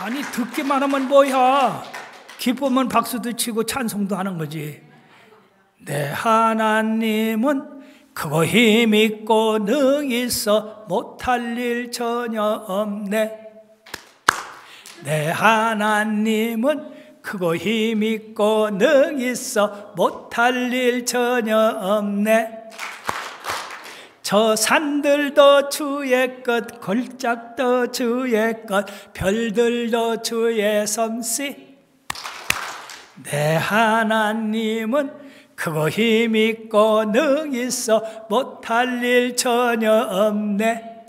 아니 듣기만 하면 뭐야. 기쁘면 박수도 치고 찬송도 하는 거지. 내 하나님은 크고 힘있고 능히 있어 못할 일 전혀 없네. 내 하나님은 크고 힘있고 능히 있어 못할 일 전혀 없네. 저 산들도 주의 것, 골짜기도 주의 것, 별들도 주의 솜씨. 내 하나님은 크고 힘있고 능히 있어 못할 일 전혀 없네.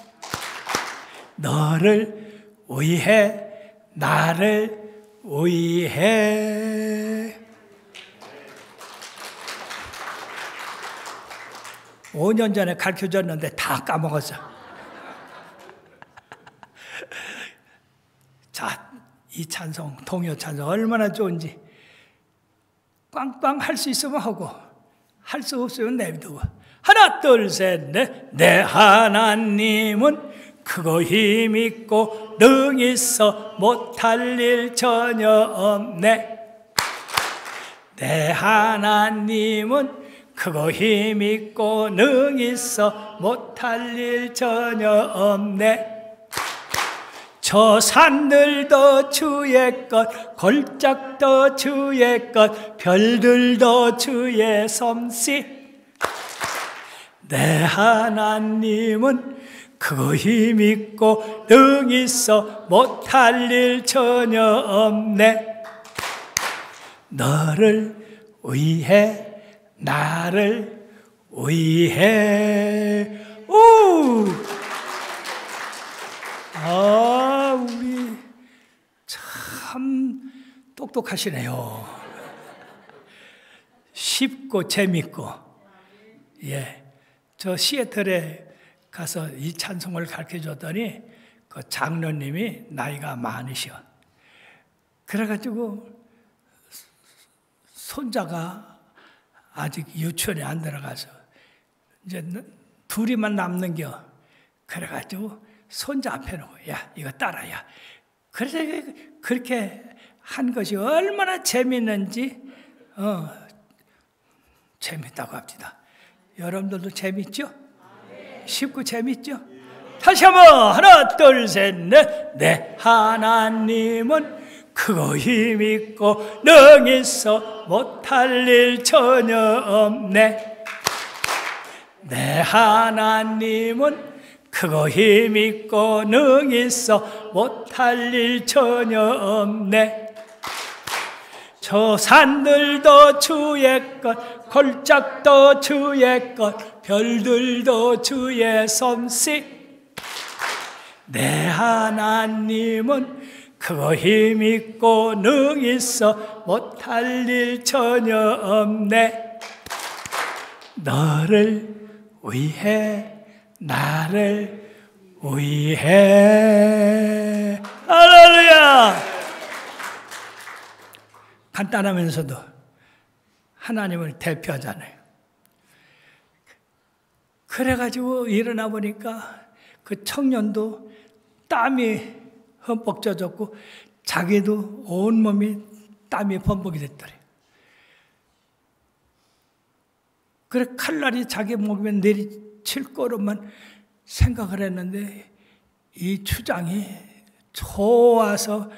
너를 위해 나를 위해. 5년 전에 가르쳐줬는데 다 까먹었어. 자, 이 찬송, 동요 찬송 얼마나 좋은지. 빵빵 할 수 있으면 하고 할 수 없으면 내비두고. 하나 둘 셋 넷. 내 하나님은 크고 힘있고 능히 있어 못할 일 전혀 없네. 내 하나님은 크고 힘있고 능히 있어 못할 일 전혀 없네. 저 산들도 주의 것, 골짜기도 주의 것, 별들도 주의 솜씨. 내 하나님은 크고 힘있고 능히 있어 못할 일 전혀 없네. 너를 위해 나를 위해. 오! 우리 참 똑똑하시네요. 쉽고 재밌고. 예, 저 시애틀에 가서 이 찬송을 가르쳐 줬더니 그 장로님이 나이가 많으셔. 그래가지고 손자가 아직 유치원에 안 들어가서 이제 둘이만 남는겨. 그래가지고 손자 앞에 놓고 야 이거 따라야. 그래서 그렇게 한 것이 얼마나 재밌는지 재밌다고 합니다. 여러분들도 재밌죠? 쉽고 재밌죠? 다시 한번 하나 둘 셋 넷. 내 하나님은 크고 힘있고 능히 있어 못할 일 전혀 없네. 내 하나님은 크고 힘있고 능히 있어 못할 일 전혀 없네. 저 산들도 주의 것, 골짜기도 주의 것, 별들도 주의 솜씨. 내 하나님은 크고 힘있고 능히 있어 못할 일 전혀 없네. 너를 위해 나를 위해. 할렐루야. 간단하면서도 하나님을 대표하잖아요. 그래가지고 일어나 보니까 그 청년도 땀이 흠뻑 젖었고 자기도 온몸이 땀이 범벅이 됐더래. 그래 칼날이 자기 목에 내리칠 거로만 생각을 했는데 이 추장이 좋아서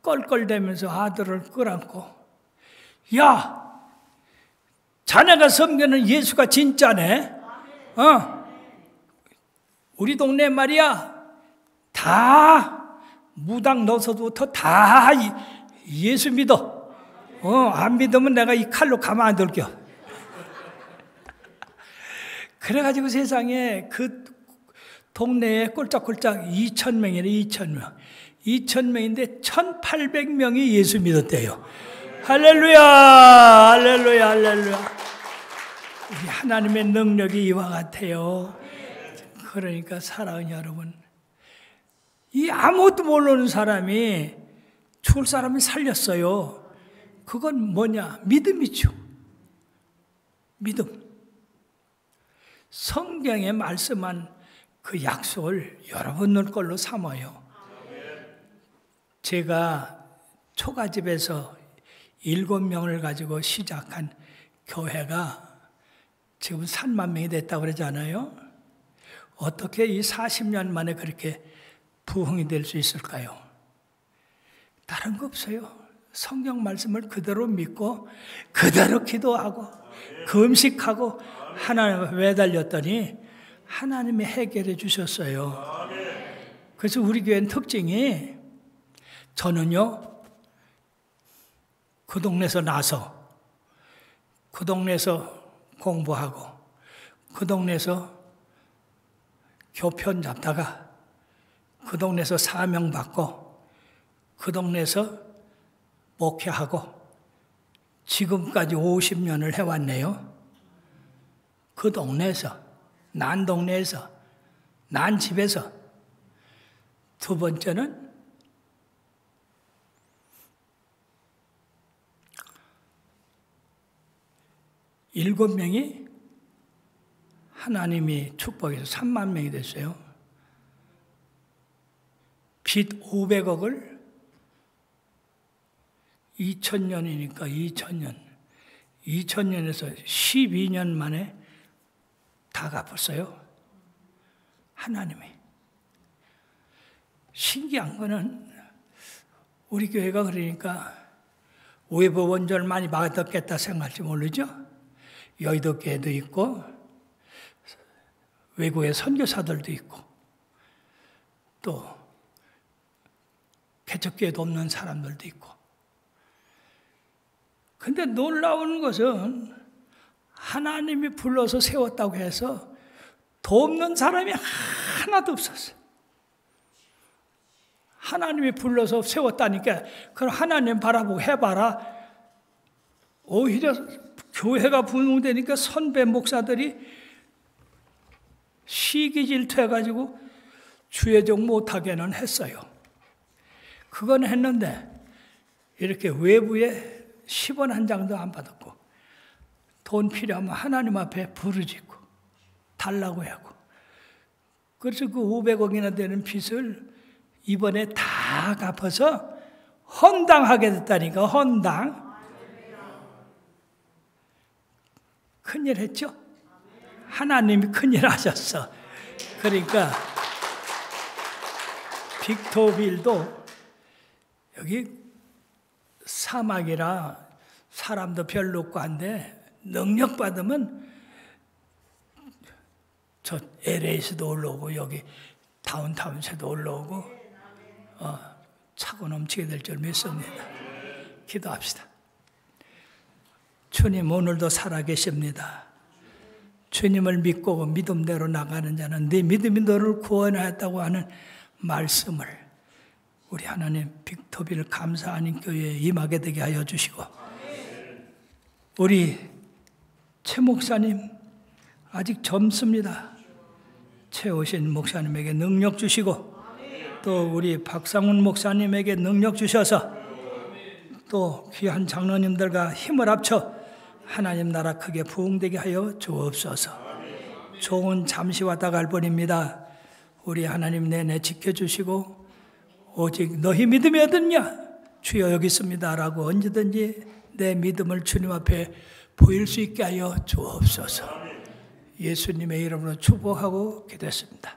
껄껄대면서 아들을 끌안고 야 자네가 섬기는 예수가 진짜네. 우리 동네 말이야 다 무당 넣어서부터 다 예수 믿어. 안 믿으면 내가 이 칼로 가만 안 둘게. 그래가지고 세상에 그 동네에 꼴짝꼴짝 2,000명이래. 2,000명. 2,000명인데 1,800명이 예수 믿었대요. 할렐루야, 할렐루야, 할렐루야. 우리 하나님의 능력이 이와 같아요. 그러니까 사랑하는 여러분, 이 아무것도 모르는 사람이 죽을 사람을 살렸어요. 그건 뭐냐? 믿음이죠. 믿음. 성경에 말씀한 그 약속을 여러분 걸로 삼아요. 제가 초가집에서 7명을 가지고 시작한 교회가 지금 3만 명이 됐다고 그러잖아요. 어떻게 이 40년 만에 그렇게 부흥이 될 수 있을까요? 다른 거 없어요. 성경 말씀을 그대로 믿고 그대로 기도하고 금식하고 하나님을 매달렸더니 하나님이 해결해 주셨어요. 그래서 우리 교회는 특징이, 저는요 그 동네에서 나서 그 동네에서 공부하고 그 동네에서 교편 잡다가 그 동네에서 사명 받고 그 동네에서 목회하고 지금까지 50년을 해왔네요. 그 동네에서, 난 동네에서, 난 집에서. 두 번째는 일곱 명이 하나님이 축복해서 3만 명이 됐어요. 빚 500억을 2000년이니까 2000년에서 12년 만에 다 갚았어요. 하나님이. 신기한 거는 우리 교회가 그러니까 외부 원조를 많이 받았겠다 생각할지 모르죠. 여의도 교회도 있고 외국의 선교사들도 있고 또 개척교회도 없는 사람들도 있고. 근데 놀라운 것은 하나님이 불러서 세웠다고 해서 돕는 사람이 하나도 없었어요. 하나님이 불러서 세웠다니까 그럼 하나님 바라보고 해봐라. 오히려 교회가 부흥되니까 선배 목사들이 시기 질투해가지고 주의적 못하게는 했어요. 그건 했는데 이렇게 외부에 10원 한 장도 안 받았고 돈 필요하면 하나님 앞에 부르짖고 달라고 하고, 그래서 그 500억이나 되는 빚을 이번에 다 갚아서 헌당하게 됐다니까. 헌당. 큰일 했죠? 하나님이 큰일 하셨어. 그러니까 빅토빌도 여기 사막이라 사람도 별로 없고 한데 능력 받으면 저 LA에서도 올라오고 여기 다운타운에서도 올라오고 차고 넘치게 될 줄 믿습니다. 기도합시다. 주님, 오늘도 살아계십니다. 주님을 믿고 믿음대로 나가는 자는 네 믿음이 너를 구원하였다고 하는 말씀을 우리 하나님 빅토빌 감사하는 교회에 임하게 되게 하여 주시고, 우리 최 목사님 아직 젊습니다. 채우신 목사님에게 능력 주시고, 또 우리 박상훈 목사님에게 능력 주셔서 또 귀한 장로님들과 힘을 합쳐 하나님 나라 크게 부흥되게 하여 주옵소서. 좋은 잠시 왔다 갈 뿐입니다. 우리 하나님 내내 지켜주시고 오직 너희 믿음이 어딨냐? 주여 여기 있습니다 라고 언제든지 내 믿음을 주님 앞에 보일 수 있게 하여 주옵소서. 예수님의 이름으로 축복하고 기도했습니다.